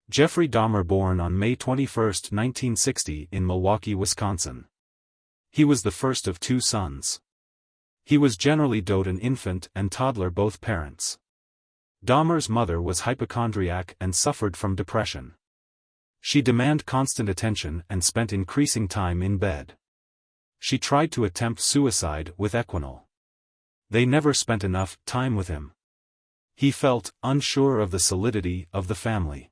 Jeffery Dahmer, born on May 21, 1960 in Milwaukee, Wisconsin. He was the first of two sons. He was generally doted an infant and toddler both parents. Dahmer's mother was hypochondriac and suffered from depression. She demanded constant attention and spent increasing time in bed. She tried to attempt suicide with Equinol. They never spent enough time with him. He felt unsure of the solidity of the family.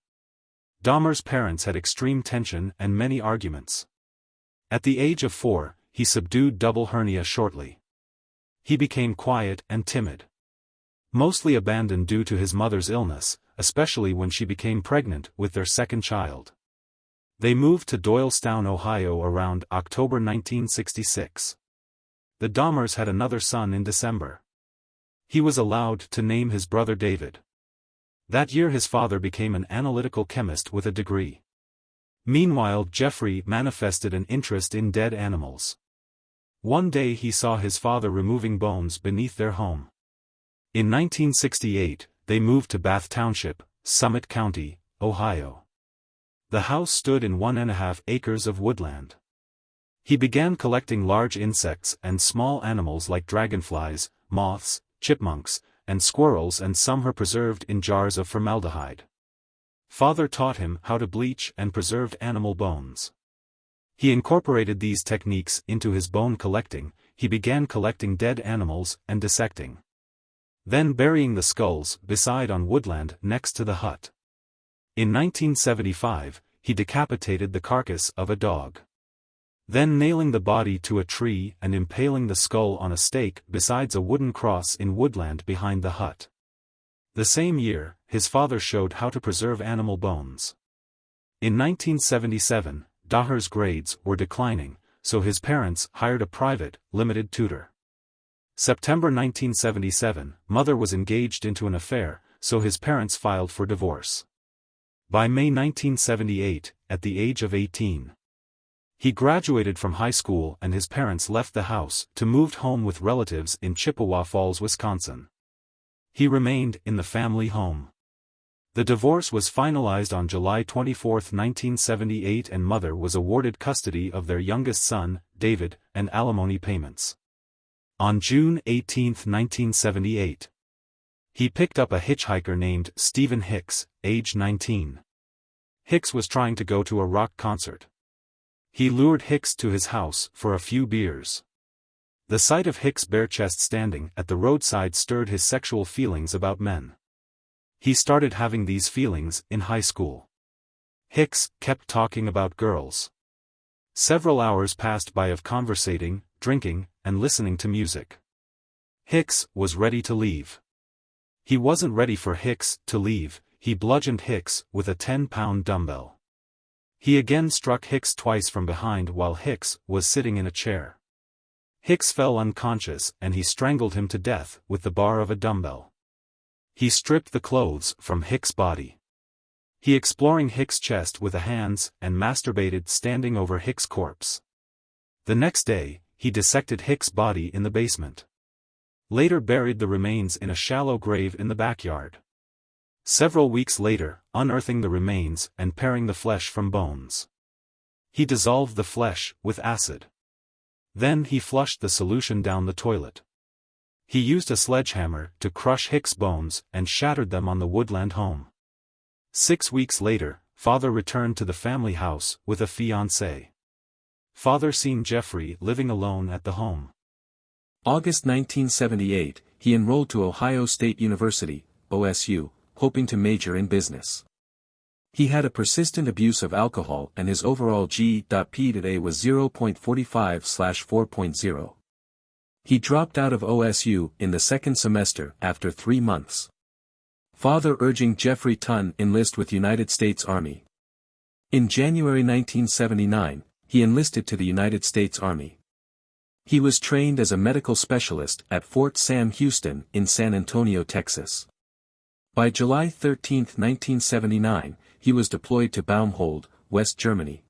Dahmer's parents had extreme tension and many arguments. At the age of 4, he subdued double hernia shortly. He became quiet and timid. Mostly abandoned due to his mother's illness, especially when she became pregnant with their second child. They moved to Doylestown, Ohio around October 1966. The Dahmers had another son in December. He was allowed to name his brother David. That year his father became an analytical chemist with a degree. Meanwhile, Jeffrey manifested an interest in dead animals. One day he saw his father removing bones beneath their home. In 1968, they moved to Bath Township, Summit County, Ohio. The house stood in 1.5 acres of woodland. He began collecting large insects and small animals like dragonflies, moths, chipmunks, and squirrels, and some were preserved in jars of formaldehyde. Father taught him how to bleach and preserve animal bones. He incorporated these techniques into his bone collecting. He began collecting dead animals and dissecting. Then burying the skulls beside on woodland next to the hut. In 1975, he decapitated the carcass of a dog. Then nailing the body to a tree and impaling the skull on a stake besides a wooden cross in woodland behind the hut. The same year, his father showed how to preserve animal bones. In 1977, Dahmer's grades were declining, so his parents hired a private, limited tutor. September 1977, mother was engaged into an affair, so his parents filed for divorce. By May 1978, at the age of 18, he graduated from high school and his parents left the house to move home with relatives in Chippewa Falls, Wisconsin. He remained in the family home. The divorce was finalized on July 24, 1978, and mother was awarded custody of their youngest son, David, and alimony payments. On June 18, 1978, he picked up a hitchhiker named Stephen Hicks, age 19. Hicks was trying to go to a rock concert. He lured Hicks to his house for a few beers. The sight of Hicks' bare chest standing at the roadside stirred his sexual feelings about men. He started having these feelings in high school. Hicks kept talking about girls. Several hours passed by of conversating, drinking, and listening to music. Hicks was ready to leave. He wasn't ready for Hicks to leave. He bludgeoned Hicks with a 10-pound dumbbell. He again struck Hicks twice from behind while Hicks was sitting in a chair. Hicks fell unconscious and he strangled him to death with the bar of a dumbbell. He stripped the clothes from Hicks' body. He exploring Hicks' chest with the hands and masturbated standing over Hicks' corpse. The next day, he dissected Hicks' body in the basement. Later buried the remains in a shallow grave in the backyard. Several weeks later, unearthing the remains and paring the flesh from bones. He dissolved the flesh with acid. Then he flushed the solution down the toilet. He used a sledgehammer to crush Hicks' bones and shattered them on the woodland home. 6 weeks later, father returned to the family house with a fiancée. Father seen Jeffrey living alone at the home. August 1978, he enrolled to Ohio State University, OSU, hoping to major in business. He had a persistent abuse of alcohol and his overall G.P.A was 0.45/4.0. He dropped out of OSU in the second semester after 3 months. Father urging Jeffrey to enlist with United States Army. In January 1979, he enlisted to the United States Army. He was trained as a medical specialist at Fort Sam Houston in San Antonio, Texas. By July 13, 1979, he was deployed to Baumhold, West Germany.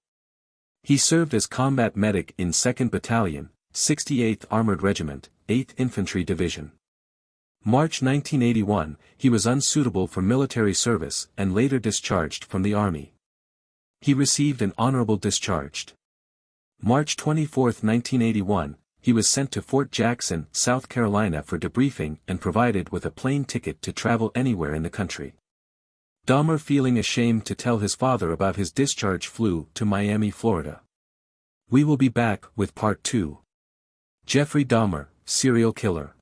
He served as combat medic in 2nd Battalion, 68th Armored Regiment, 8th Infantry Division. March 1981, he was unsuitable for military service and later discharged from the Army. He received an honorable discharge. March 24, 1981, he was sent to Fort Jackson, South Carolina for debriefing and provided with a plane ticket to travel anywhere in the country. Dahmer, feeling ashamed to tell his father about his discharge, flew to Miami, Florida. We will be back with Part 2. Jeffrey Dahmer, Serial Killer.